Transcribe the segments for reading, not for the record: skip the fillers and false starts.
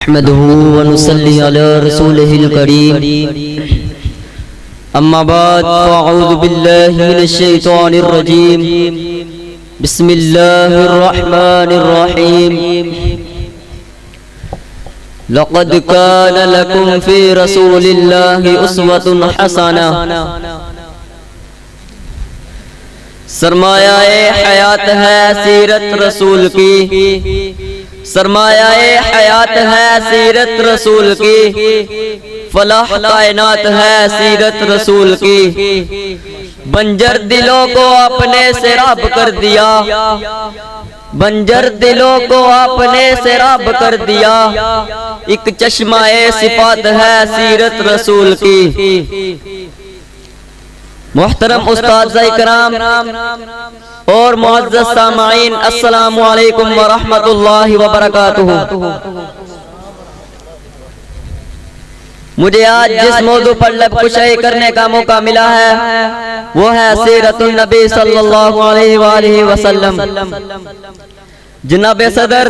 نحمده ونصلي على رسوله الكريم أما بعد فأعوذ بالله من الشيطان الرجيم بسم الله الرحمن الرحيم لقد كان لكم في رسول الله أسوة حسنة سرمایہ حیات ہے سیرت رسول کی سرمایہ حیات ہے سیرت رسول کی فلاح کائنات ہے سیرت رسول کی بنجر دلوں کو اپنے سے راب کر دیا بنجر دلوں کو اپنے سے راب کر دیا ایک چشمہ صفات ہے سیرت رسول کی محترم استاد کرام اور معزز سامعین السلام علیکم ورحمۃ اللہ وبرکاتہ۔ مجھے آج جس موضوع پر لب کشائی کرنے کا موقع ملا ہے وہ ہے سیرت النبی صلی اللہ علیہ وآلہ وسلم۔ جناب صدر،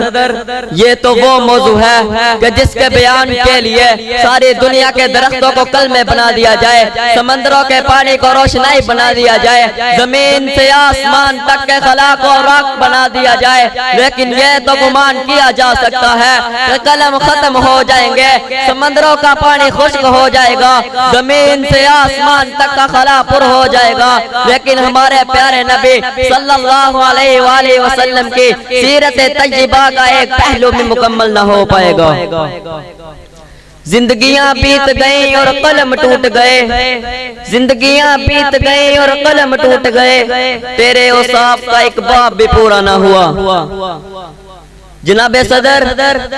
یہ تو وہ موضوع ہے کہ جس کے بیان کے لیے ساری دنیا کے درختوں کو کلمے بنا دیا جائے، سمندروں کے پانی کو روشنائی بنا دیا جائے، زمین سے آسمان تک کے خلا کو راک بنا دیا جائے، لیکن یہ تو گمان کیا جا سکتا ہے کہ قلم ختم ہو جائیں گے، سمندروں کا پانی خشک ہو جائے گا، زمین سے آسمان تک کا خلا پر ہو جائے گا، لیکن ہمارے پیارے نبی صلی اللہ علیہ وآلہ وسلم کی سیرت طیبہ کا ایک پہلو بھی مکمل نہ ہو پائے گا۔ زندگیاں بیت گئیں اور قلم ٹوٹ گئے، زندگیاں بیت گئیں اور قلم ٹوٹ گئے، تیرے اوصاف کا ایک باب بھی پورا نہ ہوا۔ جناب صدر،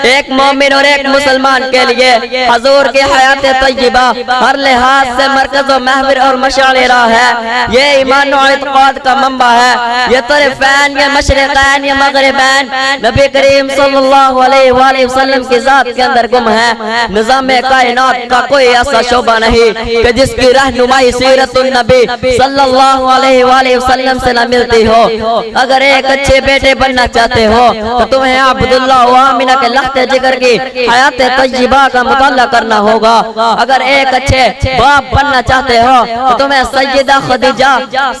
ایک مومن اور ایک مسلمان کے لیے حضور کی حیات طیبہ ہر لحاظ سے مرکز و محور اور مشعل راہ ہے، یہ ایمان و اعتقاد کا منبع ہے، یہ طرفین، یہ مشرقین، یہ مغربین نبی کریم صلی اللہ علیہ وآلہ وسلم کی ذات کے اندر گم ہے۔ نظام کائنات کا کوئی ایسا شعبہ نہیں کہ جس کی رہنمائی سیرت النبی صلی اللہ علیہ وآلہ وسلم سے نہ ملتی ہو۔ اگر ایک اچھے بیٹے بننا چاہتے ہو تو تمہیں عبداللہ و آمنہ کے لخت جگر کی حیات طیبہ کا مطالعہ کرنا ہوگا۔ اگر ایک اچھے باپ بننا چاہتے ہو تو تمہیں سیدہ خدیجہ،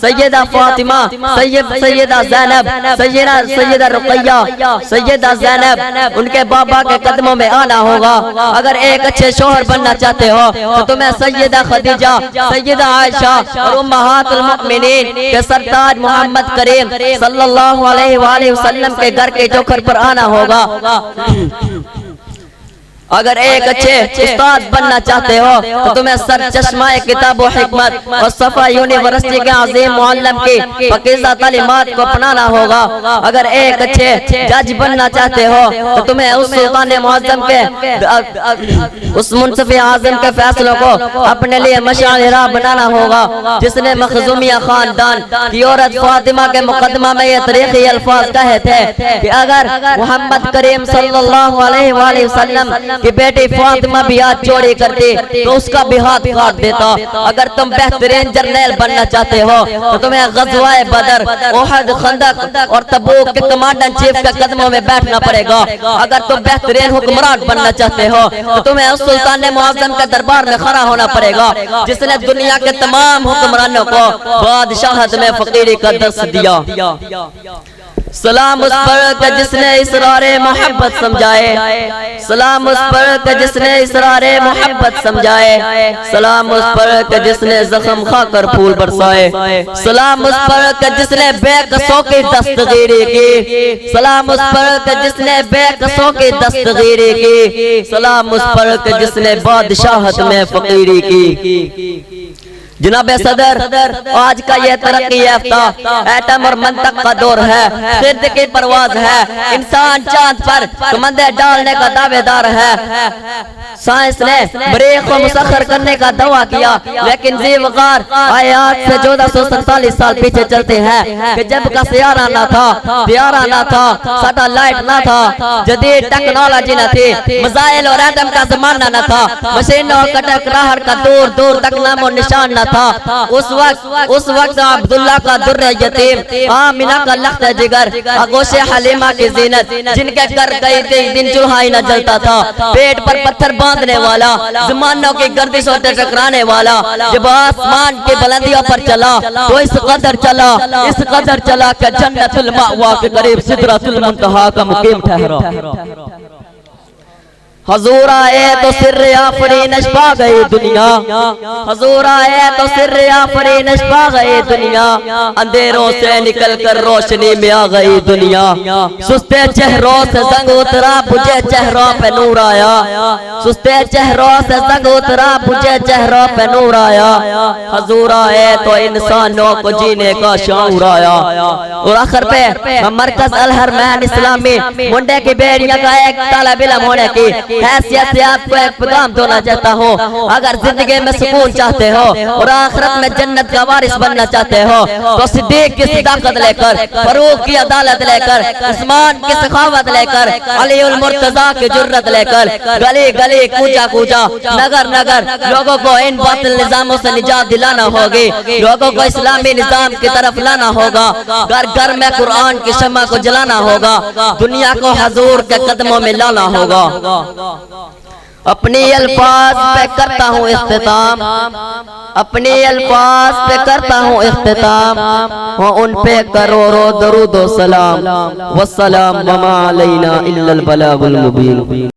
سیدہ فاطمہ، سیدہ زینب، سیدہ رقیہ، سیدہ زینب ان کے بابا کے قدموں میں آنا ہوگا۔ اگر ایک اچھے شوہر بننا چاہتے ہو تو تمہیں سیدہ خدیجہ، سیدہ عائشہ اور امہات المؤمنین کے سرتاج محمد کریم صلی اللہ علیہ وآلہ وسلم کے گھر کے چوکھر پر آنا ہوگا۔ اگر ایک اچھے استاد بننا چاہتے ہو تو تمہیں سر چشمہ کتاب و حکمت اور صفا یونیورسٹی کے عظیم معلم کی پاکیزہ تعلیمات کو اپنانا ہوگا۔ اگر ایک اچھے جج بننا چاہتے ہو تو تمہیں اس سلطان معظم کے، اس منصف اعظم کے فیصلوں کو اپنے لیے مشعل راہ بنانا ہوگا، جس نے مخزومیہ خاندان کی عورت فاطمہ کے مقدمہ میں یہ تاریخی الفاظ کہے تھے کہ اگر محمد کریم صلی اللہ علیہ وآلہ وسلم کہ بیٹی فاطمہ بھی ہاتھ چوڑی کرتی تو اس کا بھی ہاتھ کاٹ دیتا۔ اگر تم بہترین جرنیل بننا چاہتے ہو تو تمہیں غزوہ بدر، احد، خندق اور تبوک کے کمانڈر چیف کے قدموں میں بیٹھنا پڑے گا۔ اگر تم بہترین حکمران بننا چاہتے ہو تو تمہیں اس سلطان معظم کے دربار میں کھڑا ہونا پڑے گا، جس نے دنیا کے تمام حکمرانوں کو بادشاہت میں فقیری کا درس دیا۔ سلام اس پر کہ جس نے اسرار محبت سمجھائے، سلام اس پر کہ جس نے اسرار محبت سمجھائے، سلام اس پر کہ جس نے زخم کھا کر پھول برسائے، سلام اس پر کہ جس نے بے قصوں کی دستگیری کی، سلام اس پر کہ جس نے بے قصوں کی دستگیری کی، سلام اس پر کہ جس نے بادشاہت میں فقیری کی۔ جناب صدر، آج کا یہ ترقی یافتہ ایٹم اور منطق کا دور ہے، خرد کی پرواز ہے، انسان چاند پر کمندے ڈالنے کا دعوے دار ہے۔ سائنس نے مریخ کو مسخر کرنے کا دعویٰ کیا، لیکن ذی وقار آیات سے 1447 سال پیچھے چلتے ہیں کہ جب کا سیارہ نہ تھا، طیارہ نہ تھا، سیٹلائٹ نہ تھا، جدید ٹیکنالوجی نہ تھی، میزائل اور ایٹم کا زمانہ نہ تھا، مشینوں اور ٹکراہٹ کا دور دور تک نام و نشان نہ چاہتا تھا، اس وقت عبداللہ کا در یتیم، آمینہ کا لخت جگر، آغوش حلیمہ کی زینت، جن کے کر کئی دن چولہا ہی نہ جلتا تھا، پیٹ پر پتھر باندھنے والا، زمانوں کی گردشوں سے ٹکرانے والا، جب آسمان کی بلندیوں پر چلا تو اس قدر چلا کہ جنت المأوا کے قریب سدرۃ المنتہا کا مقیم ٹھہرا۔ حضور آئے تو سر آفرینش پا گئی دنیا، حضور آئے تو سر آفرینش پا گئی دنیا، اندھیروں سے نکل کر روشنی میں آ گئی دنیا، سستے چہروں سے زنگ اترا بجھے چہروں پہ نور آیا، سستے چہروں سے زنگ اترا بجھے چہروں پہ نور آیا، حضور آئے تو انسانوں کو جینے کا شعور آیا۔ اور آخر پہ مرکز الحرمین اسلامی منڈے کی بیڑیاں کا ایک طالب علم ہونے کی حیثیت سے آپ کو ایک پیغام دینا چاہتا ہوں، اگر زندگی میں سکون چاہتے ہو اور آخرت میں جنت کا وارث بننا چاہتے ہو تو صدیق کی صداقت لے کر، فاروق کی عدالت لے کر، عثمان کی سخاوت لے کر، علی المرتضیٰ کی جرت لے کر، گلی گلی کوچا کوچا نگر نگر لوگوں کو ان باطل نظاموں سے نجات دلانا ہوگی، لوگوں کو اسلامی نظام کی طرف لانا ہوگا، گھر گھر میں قرآن کی شمع کو جلانا ہوگا، دنیا کو حضور کے قدموں میں لانا ہوگا۔ اپنی الفاظ پہ کرتا ہوں اختتام، اپنی الفاظ پہ کرتا ہوں اختتام، ان پہ کروڑوں درود و سلام، والسلام وما علینا الا البلاغ المبین۔